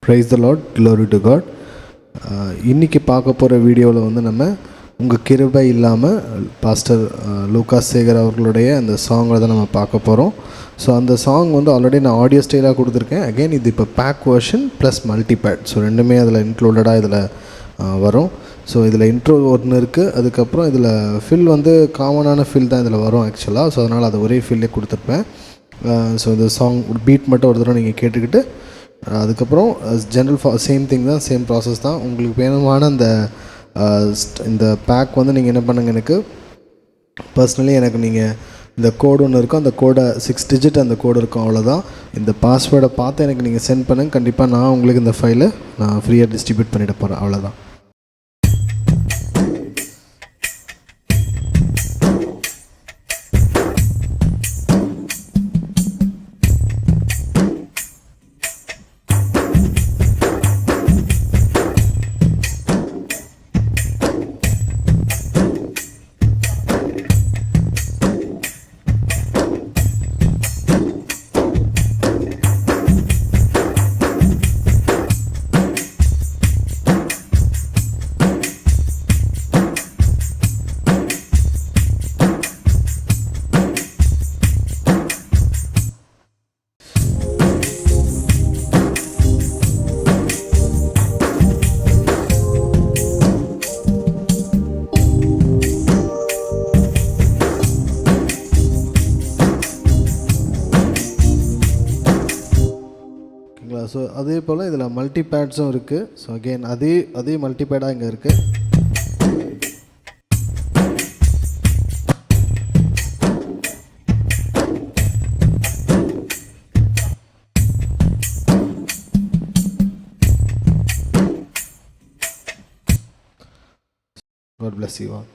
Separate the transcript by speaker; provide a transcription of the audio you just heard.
Speaker 1: Price the Lord, glory to God. இன்றைக்கி பார்க்க போகிற வீடியோவில் வந்து நம்ம உங்கள் கிருபை இல்லாமல் பாஸ்டர் லூகாஸ் சேகர் அவர்களுடைய அந்த சாங்கை தான் நம்ம பார்க்க போகிறோம். ஸோ அந்த சாங் வந்து ஆல்ரெடி நான் ஆடியோ ஸ்டைலாக கொடுத்துருக்கேன். அகெயின் இது இப்போ பேக் வெர்ஷன் ப்ளஸ் மல்டிபேட், ஸோ ரெண்டுமே அதில் இன்க்ளூடடாக இதில் வரும். ஸோ இதில் இன்ட்ரோ ஒன்று இருக்குது, அதுக்கப்புறம் இதில் ஃபில் வந்து காமனான ஃபில் தான் இதில் வரும் ஆக்சுவலாக. ஸோ அதனால் அதை ஒரே ஃபில்லே கொடுத்துருப்பேன். ஸோ இந்த சாங் பீட் மட்டும் ஒரு தடவை நீங்கள் கேட்டுக்கிட்டு அதுக்கப்புறம் ஜென்ரல் சேம் திங் தான், சேம் ப்ராசஸ் தான். உங்களுக்கு வேணுமான அந்த இந்த பேக் வந்து நீங்கள் என்ன பண்ணுங்கள், எனக்கு பர்சனலி எனக்கு நீங்கள் இந்த கோடு ஒன்று இருக்கும், அந்த கோடை 6 டிஜிட் அந்த கோடு இருக்கும், அவ்வளோதான். இந்த பாஸ்வேர்டை பார்த்து எனக்கு நீங்கள் சென்ட் பண்ணுங்கள். கண்டிப்பாக நான் உங்களுக்கு இந்த ஃபைலை நான் ஃப்ரீயாக டிஸ்ட்ரிபியூட் பண்ணிட போகிறேன், அவ்வளோதான். ஸோ அதே போல் இதில் மல்டிபேட்ஸும் இருக்குது. ஸோ அகெயின் அதே மல்டிபேடாக இங்கே இருக்குது. God bless you all.